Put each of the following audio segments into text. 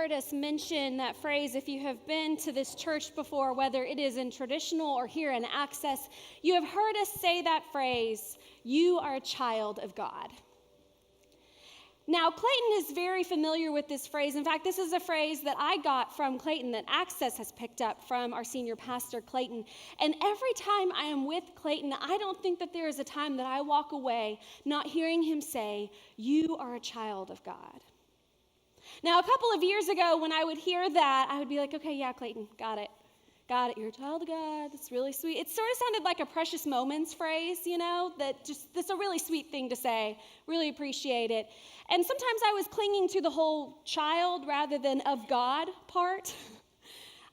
heard us mention that phrase. If you have been to this church before, whether it is in traditional or here in Access, you have heard us say that phrase, you are a child of God. Now, Clayton is very familiar with this phrase. In fact, this is a phrase that I got from Clayton that Access has picked up from our senior pastor, Clayton. And every time I am with Clayton, I don't think that there is a time that I walk away not hearing him say, you are a child of God. Now, a couple of years ago, when I would hear that, I would be like, okay, yeah, Clayton, got it. Got it, you're a child of God, that's really sweet. It sort of sounded like a Precious Moments phrase, that's a really sweet thing to say. Really appreciate it. And sometimes I was clinging to the whole child rather than of God part.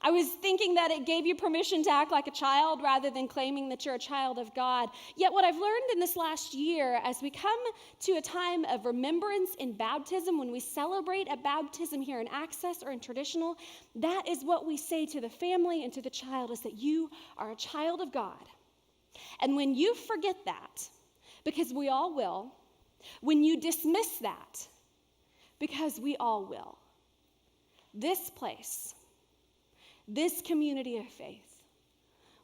I was thinking that it gave you permission to act like a child rather than claiming that you're a child of God. Yet what I've learned in this last year, as we come to a time of remembrance in baptism, when we celebrate a baptism here in Access or in traditional, that is what we say to the family and to the child, is that you are a child of God. And when you forget that, because we all will, when you dismiss that, because we all will, this place, this community of faith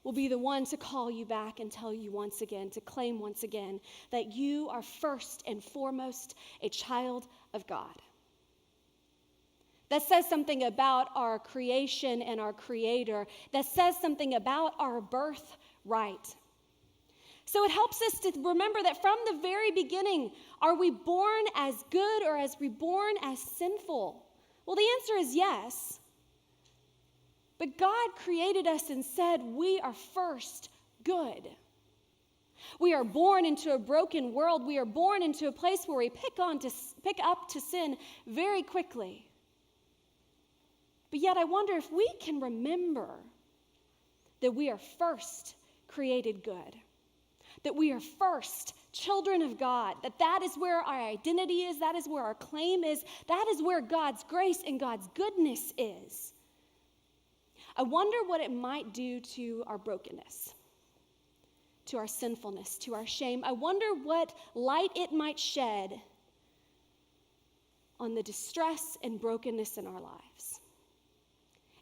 will be the one to call you back and tell you once again, to claim once again, that you are first and foremost a child of God. That says something about our creation and our Creator. That says something about our birthright. So it helps us to remember that from the very beginning, are we born as good or are we born as sinful? Well, the answer is yes. But God created us and said we are first good. We are born into a broken world. We are born into a place where we pick up to sin very quickly. But yet I wonder if we can remember that we are first created good, that we are first children of God, that is where our identity is, that is where our claim is, that is where God's grace and God's goodness is. I wonder what it might do to our brokenness, to our sinfulness, to our shame. I wonder what light it might shed on the distress and brokenness in our lives.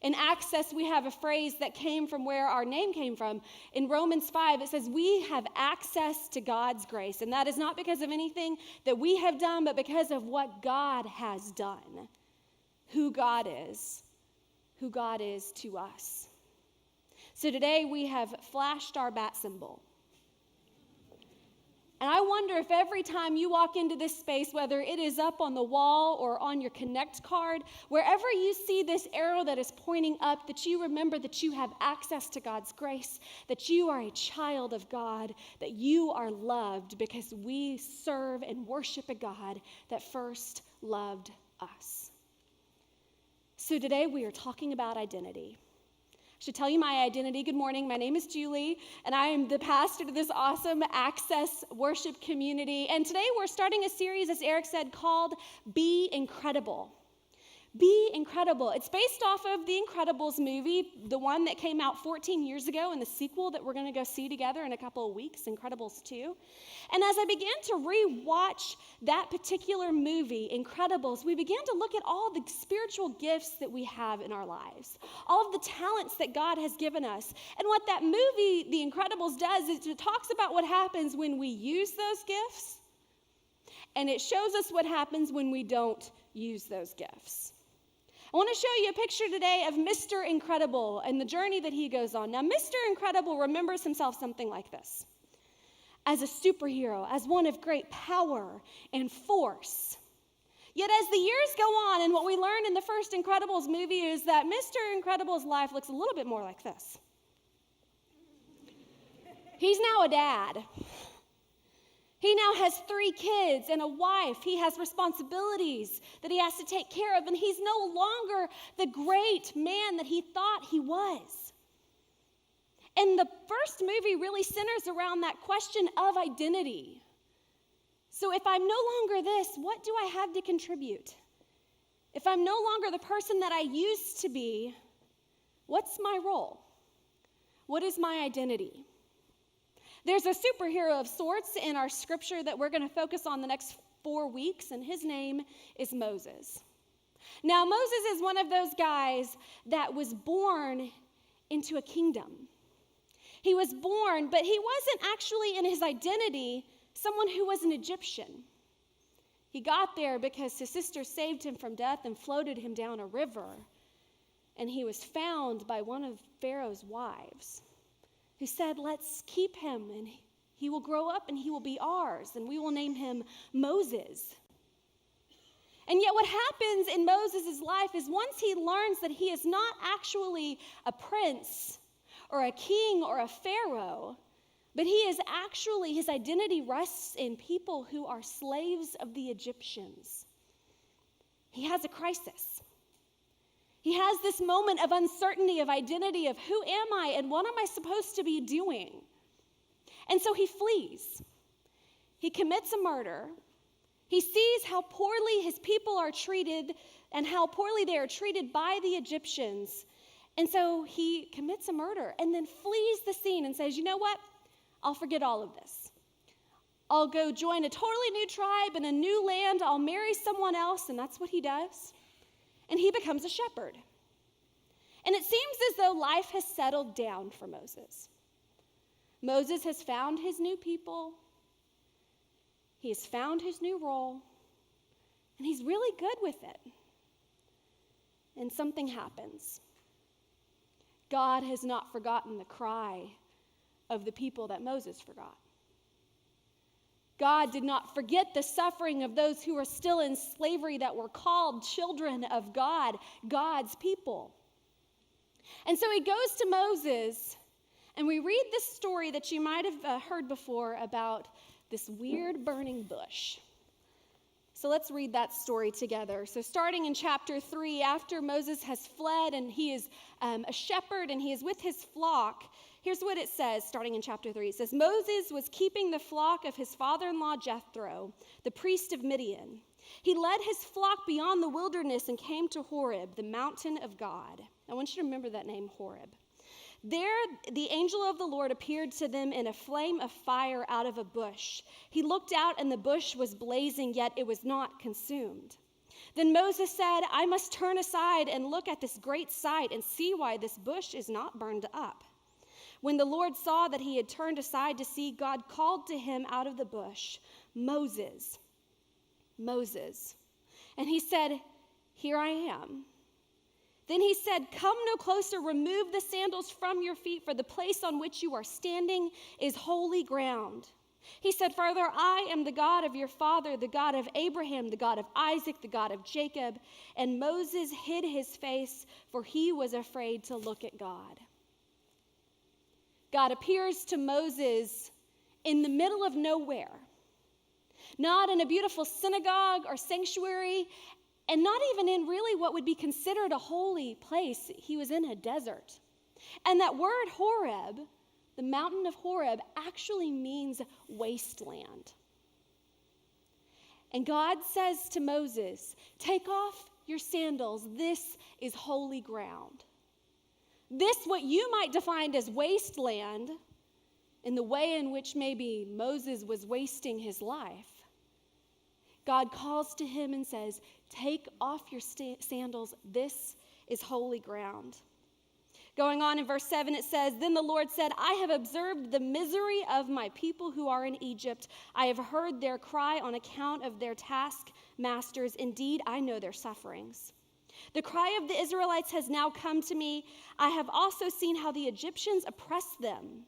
In Access, we have a phrase that came from where our name came from. In Romans 5, it says, we have access to God's grace. And that is not because of anything that we have done, but because of what God has done, who God is to us. So today we have flashed our bat symbol. And I wonder if every time you walk into this space, whether it is up on the wall or on your Connect card, wherever you see this arrow that is pointing up, that you remember that you have access to God's grace, that you are a child of God, that you are loved because we serve and worship a God that first loved us. So today we are talking about identity. I should tell you my identity. Good morning. My name is Julie, and I am the pastor to this awesome Access worship community. And today we're starting a series, as Eric said, called Be Incredible. Be Incredible. It's based off of the Incredibles movie, the one that came out 14 years ago, and the sequel that we're going to go see together in a couple of weeks, Incredibles 2. And as I began to re-watch that particular movie, Incredibles, we began to look at all the spiritual gifts that we have in our lives, all of the talents that God has given us. And what that movie, The Incredibles, does is it talks about what happens when we use those gifts, and it shows us what happens when we don't use those gifts. I want to show you a picture today of Mr. Incredible and the journey that he goes on. Now, Mr. Incredible remembers himself something like this: as a superhero, as one of great power and force. Yet as the years go on, and what we learn in the first Incredibles movie is that Mr. Incredible's life looks a little bit more like this. He's now a dad. He now has 3 kids and a wife. He has responsibilities that he has to take care of, and he's no longer the great man that he thought he was. And the first movie really centers around that question of identity. So if I'm no longer this, what do I have to contribute? If I'm no longer the person that I used to be, what's my role? What is my identity? There's a superhero of sorts in our scripture that we're going to focus on the next 4 weeks, and his name is Moses. Now, Moses is one of those guys that was born into a kingdom. He was born, but he wasn't actually in his identity someone who was an Egyptian. He got there because his sister saved him from death and floated him down a river. And he was found by one of Pharaoh's wives who said, let's keep him and he will grow up and he will be ours and we will name him Moses. And yet what happens in Moses' life is once he learns that he is not actually a prince or a king or a pharaoh, but he is actually, his identity rests in people who are slaves of the Egyptians. He has a crisis. He has this moment of uncertainty of identity of who am I and what am I supposed to be doing? And so he flees. He commits a murder. He sees how poorly his people are treated and how poorly they are treated by the Egyptians. And so he commits a murder and then flees the scene and says, you know what? I'll forget all of this. I'll go join a totally new tribe in a new land. I'll marry someone else, and that's what he does. And he becomes a shepherd. And it seems as though life has settled down for Moses. Moses has found his new people. He has found his new role. And he's really good with it. And something happens. God has not forgotten the cry of the people that Moses forgot. God did not forget the suffering of those who were still in slavery that were called children of God, God's people. And so he goes to Moses, and we read this story that you might have heard before about this weird burning bush. So let's read that story together. So starting in chapter 3, after Moses has fled and he is a shepherd and he is with his flock, here's what it says, starting in chapter 3. It says, Moses was keeping the flock of his father-in-law Jethro, the priest of Midian. He led his flock beyond the wilderness and came to Horeb, the mountain of God. I want you to remember that name, Horeb. There, the angel of the Lord appeared to them in a flame of fire out of a bush. He looked out, and the bush was blazing, yet it was not consumed. Then Moses said, I must turn aside and look at this great sight and see why this bush is not burned up. When the Lord saw that he had turned aside to see, God called to him out of the bush, Moses, Moses. And he said, Here I am. Then he said, Come no closer, remove the sandals from your feet, for the place on which you are standing is holy ground. He said further, I am the God of your father, the God of Abraham, the God of Isaac, the God of Jacob. And Moses hid his face, for he was afraid to look at God. God appears to Moses in the middle of nowhere, not in a beautiful synagogue or sanctuary, and not even in really what would be considered a holy place. He was in a desert. And that word Horeb, the mountain of Horeb, actually means wasteland. And God says to Moses, take off your sandals. This is holy ground. This, what you might define as wasteland, in the way in which maybe Moses was wasting his life, God calls to him and says, take off your sandals. This is holy ground. Going on in verse 7, it says, Then the Lord said, I have observed the misery of my people who are in Egypt. I have heard their cry on account of their taskmasters. Indeed, I know their sufferings. The cry of the Israelites has now come to me. I have also seen how the Egyptians oppress them.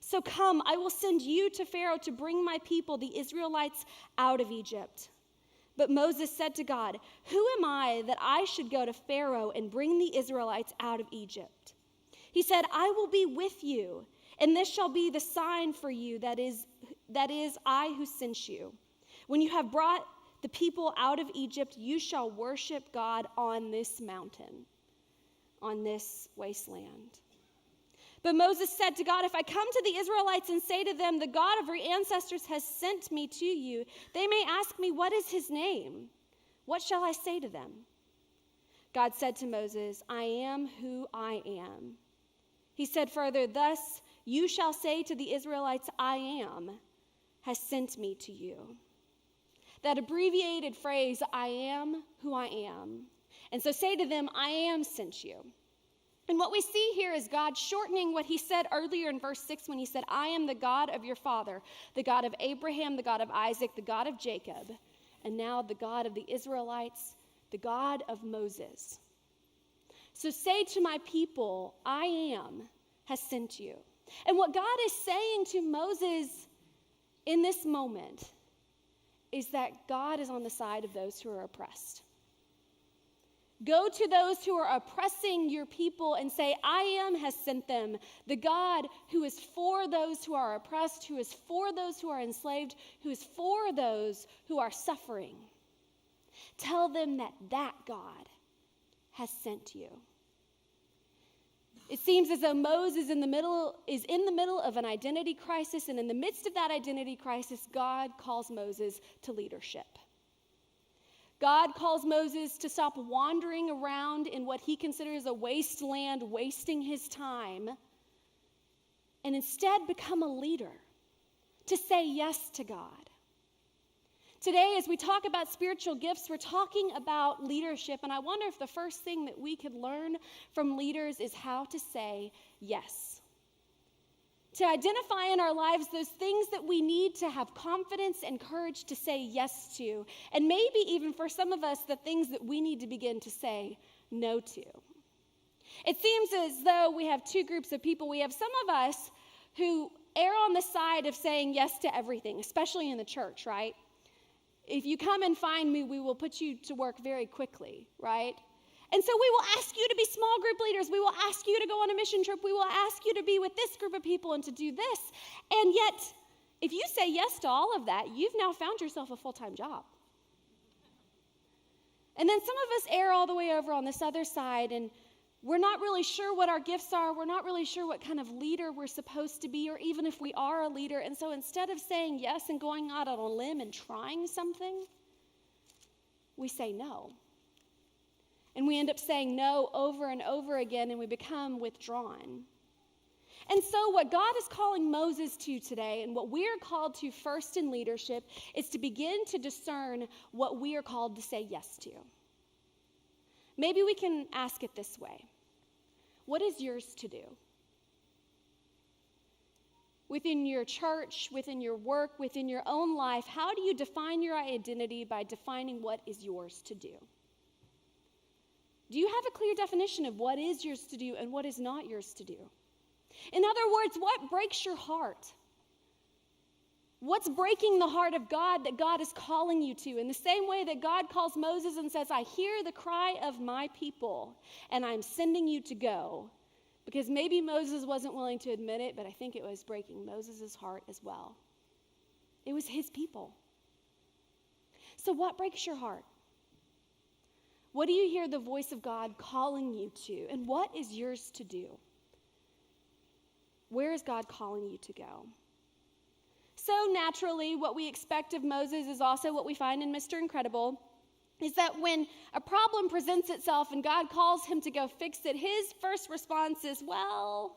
So come, I will send you to Pharaoh to bring my people, the Israelites, out of Egypt. But Moses said to God, Who am I that I should go to Pharaoh and bring the Israelites out of Egypt? He said, I will be with you, and this shall be the sign for you that is I who sent you. When you have brought the people out of Egypt, you shall worship God on this mountain, on this wasteland. But Moses said to God, if I come to the Israelites and say to them, the God of your ancestors has sent me to you, they may ask me, what is his name? What shall I say to them? God said to Moses, I am who I am. He said further, thus you shall say to the Israelites, I am, has sent me to you. That abbreviated phrase, I am who I am, And so say to them, I am sent you. And what we see here is God shortening what he said earlier in verse 6 when he said, I am the God of your father, the God of Abraham, the God of Isaac, the God of Jacob, and now the God of the Israelites, the God of Moses. So say to my people, I am has sent you. And what God is saying to Moses in this moment is that God is on the side of those who are oppressed. Go to those who are oppressing your people and say, I am has sent them. The God who is for those who are oppressed, who is for those who are enslaved, who is for those who are suffering. Tell them that God has sent you. It seems as though Moses is in the middle of an identity crisis, and in the midst of that identity crisis, God calls Moses to leadership. God calls Moses to stop wandering around in what he considers a wasteland, wasting his time, and instead become a leader, to say yes to God. Today, as we talk about spiritual gifts, we're talking about leadership, and I wonder if the first thing that we could learn from leaders is how to say yes. To identify in our lives those things that we need to have confidence and courage to say yes to, and maybe even for some of us, the things that we need to begin to say no to. It seems as though we have two groups of people. We have some of us who err on the side of saying yes to everything, especially in the church, right? If you come and find me, we will put you to work very quickly, right? And so we will ask you to be small group leaders. We will ask you to go on a mission trip. We will ask you to be with this group of people and to do this. And yet, if you say yes to all of that, you've now found yourself a full-time job. And then some of us err all the way over on this other side, and we're not really sure what our gifts are. We're not really sure what kind of leader we're supposed to be, or even if we are a leader. And so instead of saying yes and going out on a limb and trying something, we say no. And we end up saying no over and over again, and we become withdrawn. And so what God is calling Moses to today, and what we're called to first in leadership, is to begin to discern what we are called to say yes to. Maybe we can ask it this way. What is yours to do? Within your church, within your work, within your own life, how do you define your identity by defining what is yours to do? Do you have a clear definition of what is yours to do and what is not yours to do? In other words, what breaks your heart? What's breaking the heart of God that God is calling you to? In the same way that God calls Moses and says, I hear the cry of my people, and I'm sending you to go. Because maybe Moses wasn't willing to admit it, but I think it was breaking Moses' heart as well. It was his people. So what breaks your heart? What do you hear the voice of God calling you to? And what is yours to do? Where is God calling you to go? So naturally, what we expect of Moses is also what we find in Mr. Incredible, is that when a problem presents itself and God calls him to go fix it, his first response is, well,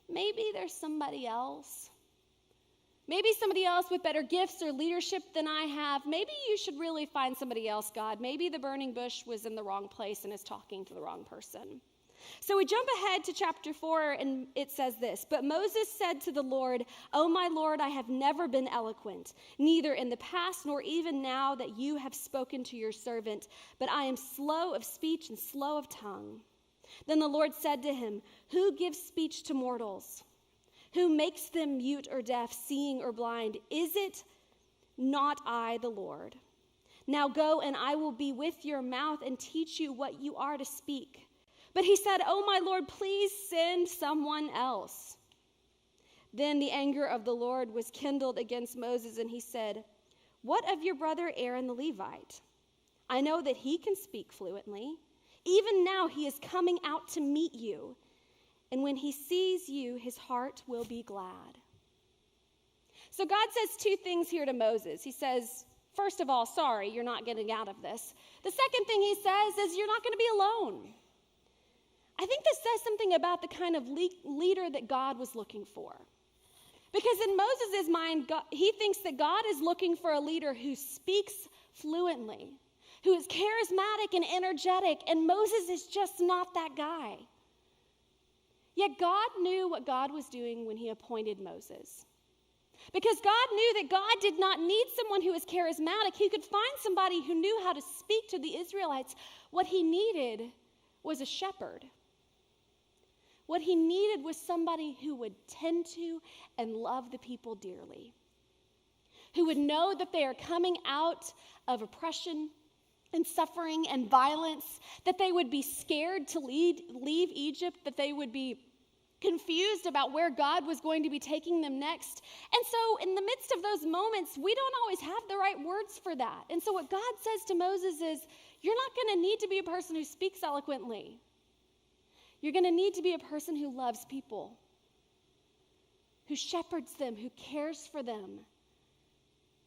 maybe there's somebody else. Maybe somebody else with better gifts or leadership than I have. Maybe you should really find somebody else, God. Maybe the burning bush was in the wrong place and is talking to the wrong person. So we jump ahead to chapter 4, and it says this, But Moses said to the Lord, O my Lord, I have never been eloquent, neither in the past nor even now that you have spoken to your servant, but I am slow of speech and slow of tongue. Then the Lord said to him, Who gives speech to mortals? Who makes them mute or deaf, seeing or blind? Is it not I, the Lord? Now go, and I will be with your mouth and teach you what you are to speak. But he said, Oh, my Lord, please send someone else. Then the anger of the Lord was kindled against Moses, and he said, What of your brother Aaron the Levite? I know that he can speak fluently. Even now he is coming out to meet you. And when he sees you, his heart will be glad. So God says two things here to Moses. He says, first of all, sorry, you're not getting out of this. The second thing he says is, you're not going to be alone. I think this says something about the kind of leader that God was looking for. Because in Moses' mind, he thinks that God is looking for a leader who speaks fluently, who is charismatic and energetic, and Moses is just not that guy. Yet God knew what God was doing when he appointed Moses. Because God knew that God did not need someone who was charismatic. He could find somebody who knew how to speak to the Israelites. What he needed was a shepherd. What he needed was somebody who would tend to and love the people dearly, who would know that they are coming out of oppression and suffering and violence, that they would be scared to leave Egypt, that they would be confused about where God was going to be taking them next. And so in the midst of those moments, we don't always have the right words for that. And so what God says to Moses is, you're not going to need to be a person who speaks eloquently. You're going to need to be a person who loves people, who shepherds them, who cares for them,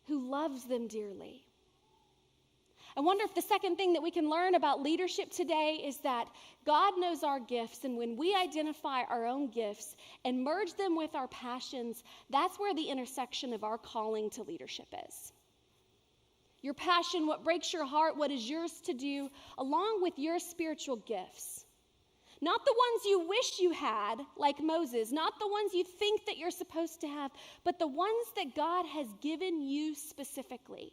who loves them dearly. I wonder if the second thing that we can learn about leadership today is that God knows our gifts, and when we identify our own gifts and merge them with our passions, that's where the intersection of our calling to leadership is. Your passion, what breaks your heart, what is yours to do, along with your spiritual gifts. Not the ones you wish you had, like Moses, not the ones you think that you're supposed to have, but the ones that God has given you specifically.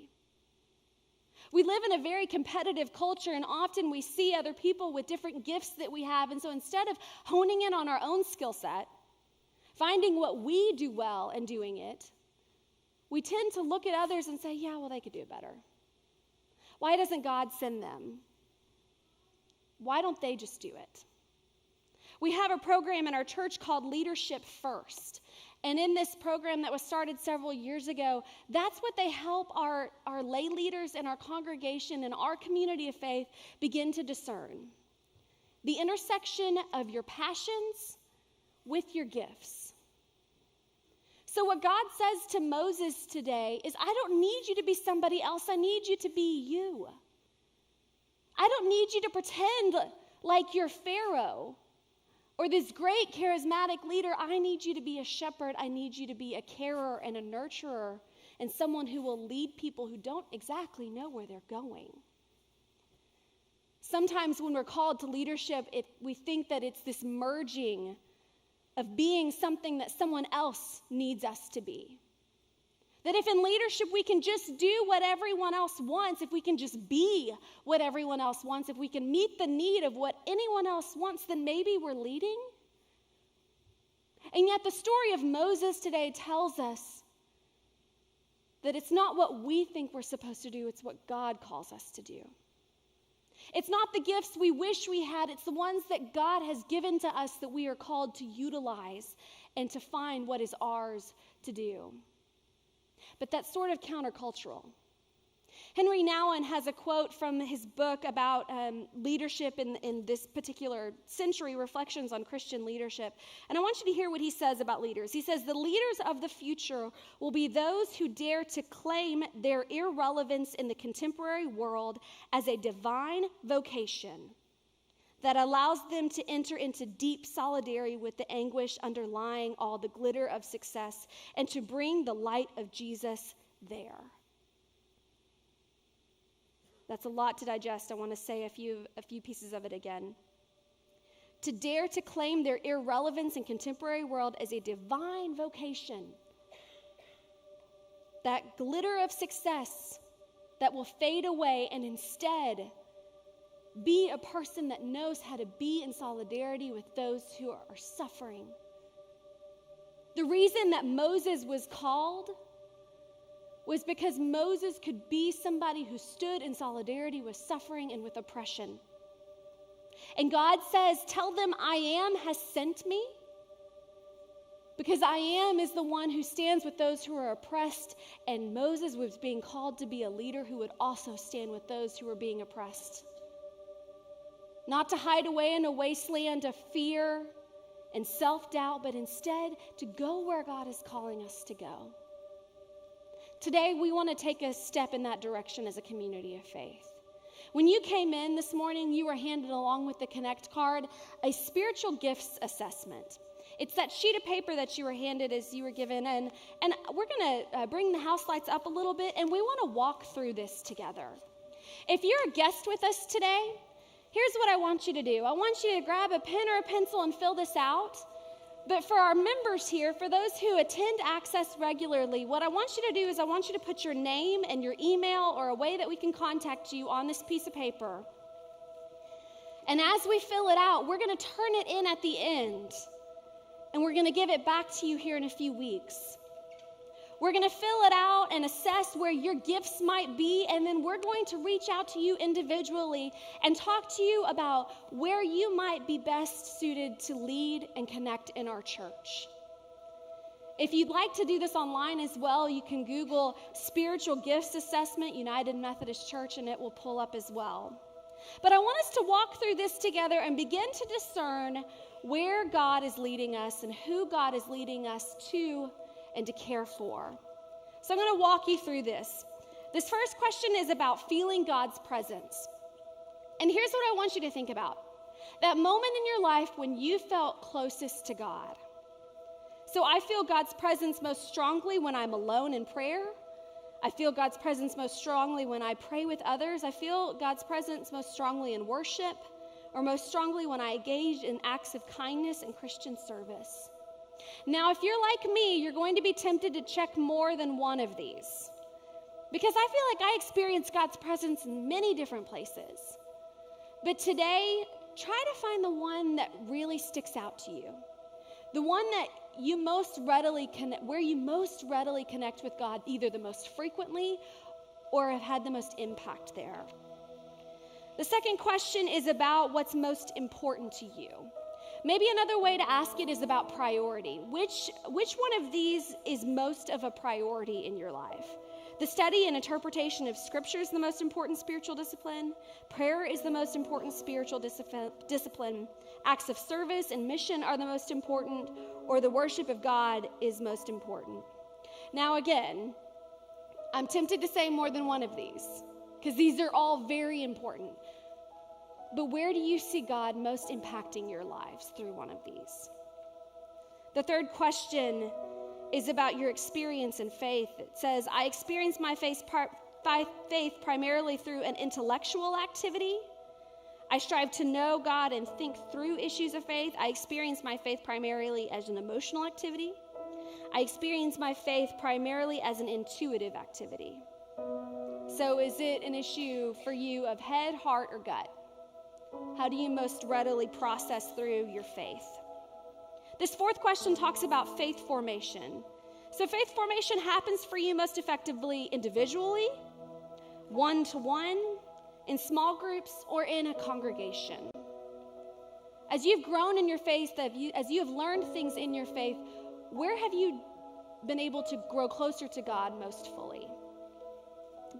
We live in a very competitive culture, and often we see other people with different gifts that we have. And so instead of honing in on our own skill set, finding what we do well and doing it, we tend to look at others and say, yeah, well, they could do it better. Why doesn't God send them? Why don't they just do it? We have a program in our church called Leadership First. And in this program that was started several years ago, that's what they help our lay leaders in our congregation and our community of faith begin to discern. The intersection of your passions with your gifts. So what God says to Moses today is, I don't need you to be somebody else. I need you to be you. I don't need you to pretend like you're Pharaoh or this great charismatic leader. I need you to be a shepherd. I need you to be a carer and a nurturer and someone who will lead people who don't exactly know where they're going. Sometimes when we're called to leadership, we think that it's this merging of being something that someone else needs us to be. That if in leadership we can just do what everyone else wants, if we can just be what everyone else wants, if we can meet the need of what anyone else wants, then maybe we're leading. And yet the story of Moses today tells us that it's not what we think we're supposed to do, it's what God calls us to do. It's not the gifts we wish we had, it's the ones that God has given to us that we are called to utilize and to find what is ours to do. But that's sort of countercultural. Henry Nouwen has a quote from his book about leadership in this particular century, Reflections on Christian Leadership. And I want you to hear what he says about leaders. He says, the leaders of the future will be those who dare to claim their irrelevance in the contemporary world as a divine vocation that allows them to enter into deep solidarity with the anguish underlying all the glitter of success and to bring the light of Jesus there. That's a lot to digest. I want to say a few pieces of it again. To dare to claim their irrelevance in contemporary world as a divine vocation. That glitter of success that will fade away, and instead be a person that knows how to be in solidarity with those who are suffering. The reason that Moses was called was because Moses could be somebody who stood in solidarity with suffering and with oppression. And God says, tell them I am has sent me, because I am is the one who stands with those who are oppressed, and Moses was being called to be a leader who would also stand with those who were being oppressed. Not to hide away in a wasteland of fear and self-doubt, but instead to go where God is calling us to go. Today, we want to take a step in that direction as a community of faith. When you came in this morning, you were handed, along with the Connect card, a spiritual gifts assessment. It's that sheet of paper that you were handed as you were given, and we're going to bring the house lights up a little bit, and we want to walk through this together. If you're a guest with us today, here's what I want you to do. I want you to grab a pen or a pencil and fill this out. But for our members here, for those who attend Access regularly, what I want you to do is I want you to put your name and your email or a way that we can contact you on this piece of paper. And as we fill it out, we're going to turn it in at the end. And we're going to give it back to you here in a few weeks. We're going to fill it out and assess where your gifts might be, and then we're going to reach out to you individually and talk to you about where you might be best suited to lead and connect in our church. If you'd like to do this online as well, you can Google Spiritual Gifts Assessment, United Methodist Church, and it will pull up as well. But I want us to walk through this together and begin to discern where God is leading us and who God is leading us to and to care for. So I'm going to walk you through this. This first question is about feeling God's presence. And here's what I want you to think about. That moment in your life when you felt closest to God. So I feel God's presence most strongly when I'm alone in prayer. I feel God's presence most strongly when I pray with others. I feel God's presence most strongly in worship, or most strongly when I engage in acts of kindness and Christian service. Now, if you're like me, you're going to be tempted to check more than one of these. Because I feel like I experience God's presence in many different places. But today, try to find the one that really sticks out to you. The one that you most readily connect, where you most readily connect with God, either the most frequently or have had the most impact there. The second question is about what's most important to you. Maybe another way to ask it is about priority. Which one of these is most of a priority in your life? The study and interpretation of Scripture is the most important spiritual discipline. Prayer is the most important spiritual discipline. Acts of service and mission are the most important, or the worship of God is most important. Now again, I'm tempted to say more than one of these, because these are all very important. But where do you see God most impacting your lives through one of these? The third question is about your experience in faith. It says, I experience my faith primarily through an intellectual activity. I strive to know God and think through issues of faith. I experience my faith primarily as an emotional activity. I experience my faith primarily as an intuitive activity. So is it an issue for you of head, heart, or gut? How do you most readily process through your faith? This fourth question talks about faith formation. So faith formation happens for you most effectively individually, one-to-one, in small groups, or in a congregation. As you've grown in your faith, as you have learned things in your faith, where have you been able to grow closer to God most fully?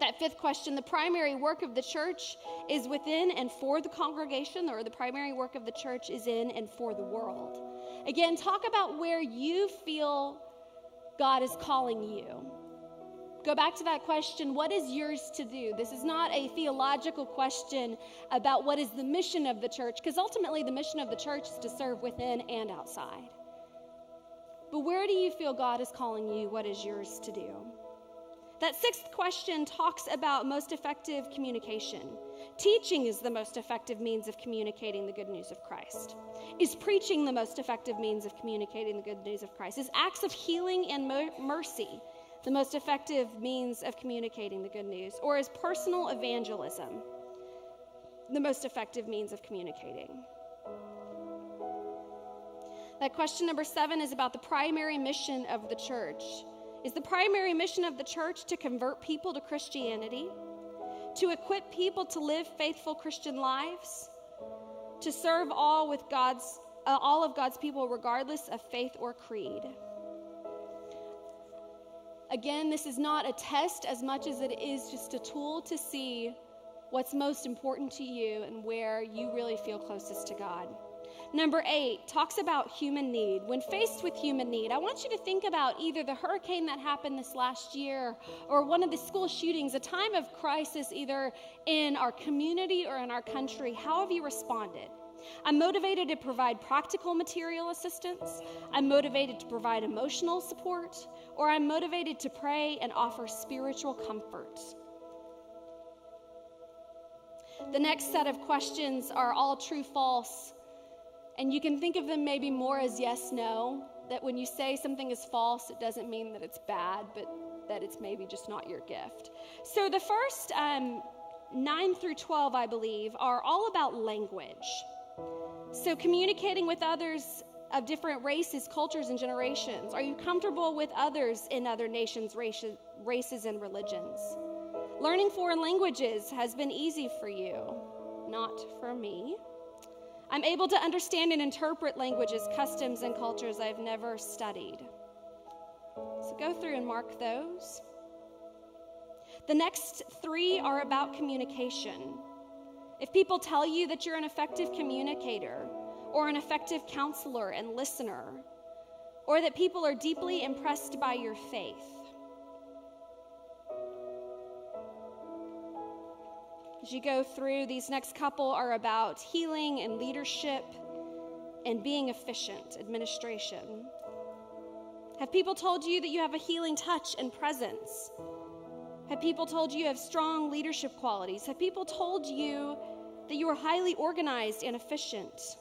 That fifth question, the primary work of the church is within and for the congregation, or the primary work of the church is in and for the world. Again, talk about where you feel God is calling you. Go back to that question, what is yours to do? This is not a theological question about what is the mission of the church, because ultimately the mission of the church is to serve within and outside. But where do you feel God is calling you? What is yours to do? That sixth question talks about most effective communication. Teaching is the most effective means of communicating the good news of Christ. Is preaching the most effective means of communicating the good news of Christ? Is acts of healing and mercy the most effective means of communicating the good news? Or is personal evangelism the most effective means of communicating? That question number 7 is about the primary mission of the church. Is the primary mission of the church to convert people to Christianity, to equip people to live faithful Christian lives, to serve all of God's people regardless of faith or creed? Again, this is not a test as much as it is just a tool to see what's most important to you and where you really feel closest to God. Number 8 talks about human need. When faced with human need, I want you to think about either the hurricane that happened this last year or one of the school shootings, a time of crisis either in our community or in our country. How have you responded? I'm motivated to provide practical material assistance. I'm motivated to provide emotional support, or I'm motivated to pray and offer spiritual comfort. The next set of questions are all true, false, and you can think of them maybe more as yes, no, that when you say something is false, it doesn't mean that it's bad, but that it's maybe just not your gift. So the first 9 through 12, I believe, are all about language. So communicating with others of different races, cultures, and generations. Are you comfortable with others in other nations, races, and religions? Learning foreign languages has been easy for you, not for me. I'm able to understand and interpret languages, customs, and cultures I've never studied. So go through and mark those. The next 3 are about communication. If people tell you that you're an effective communicator, or an effective counselor and listener, or that people are deeply impressed by your faith. As you go through, these next couple are about healing and leadership and being efficient, administration. Have people told you that you have a healing touch and presence? Have people told you have strong leadership qualities? Have people told you that you are highly organized and efficient?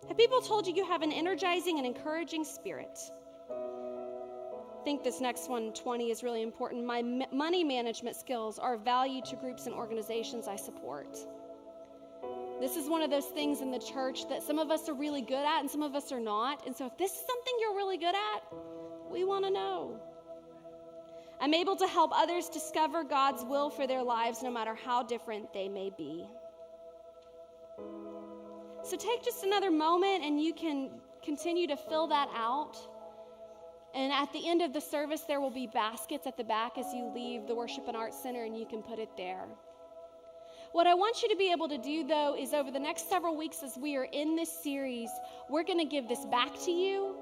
Have people told you you have an energizing and encouraging spirit? I think this next one, 20, is really important. My money management skills are of value to groups and organizations I support. This is one of those things in the church that some of us are really good at and some of us are not. And so if this is something you're really good at, we want to know. I'm able to help others discover God's will for their lives, no matter how different they may be. So take just another moment and you can continue to fill that out. And at the end of the service, there will be baskets at the back as you leave the Worship and Arts Center, and you can put it there. What I want you to be able to do, though, is over the next several weeks as we are in this series, we're going to give this back to you.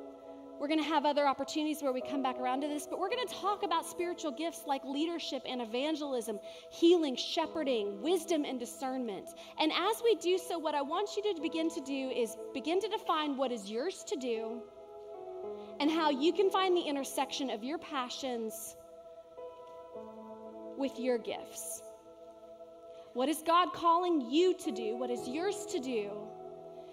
We're going to have other opportunities where we come back around to this, but we're going to talk about spiritual gifts like leadership and evangelism, healing, shepherding, wisdom, and discernment. And as we do so, what I want you to begin to do is begin to define what is yours to do and how you can find the intersection of your passions with your gifts. What is God calling you to do? What is yours to do?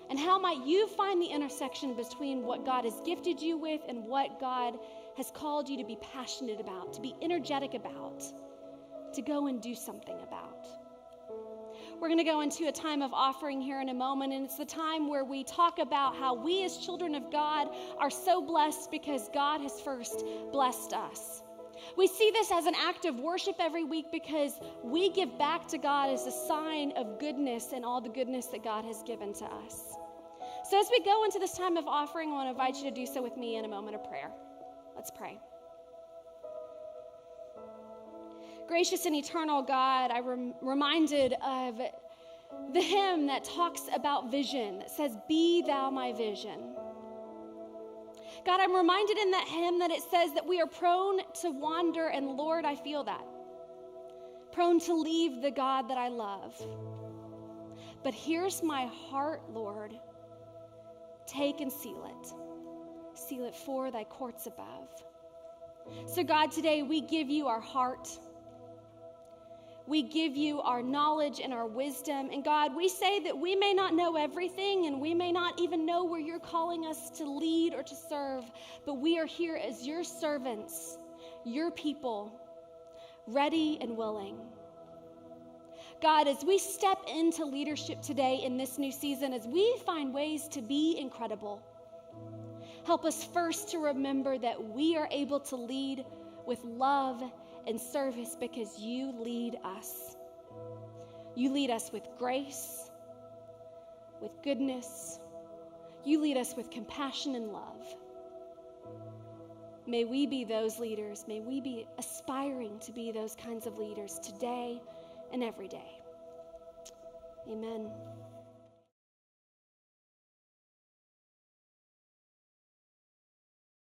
And how might you find the intersection between what God has gifted you with and what God has called you to be passionate about, to be energetic about, to go and do something about? We're going to go into a time of offering here in a moment, and it's the time where we talk about how we as children of God are so blessed because God has first blessed us. We see this as an act of worship every week because we give back to God as a sign of goodness and all the goodness that God has given to us. So as we go into this time of offering, I want to invite you to do so with me in a moment of prayer. Let's pray. Gracious and eternal God, I'm reminded of the hymn that talks about vision, that says, "Be thou my vision." God, I'm reminded in that hymn that it says that we are prone to wander, and Lord, I feel that. Prone to leave the God that I love. But here's my heart, Lord. Take and seal it. Seal it for thy courts above. So God, today we give you our heart. We give you our knowledge and our wisdom. And God, we say that we may not know everything and we may not even know where you're calling us to lead or to serve, but we are here as your servants, your people, ready and willing. God, as we step into leadership today in this new season, as we find ways to be incredible, help us first to remember that we are able to lead with love and service because you lead us. You lead us with grace, with goodness. You lead us with compassion and love. May we be those leaders. May we be aspiring to be those kinds of leaders today and every day. Amen.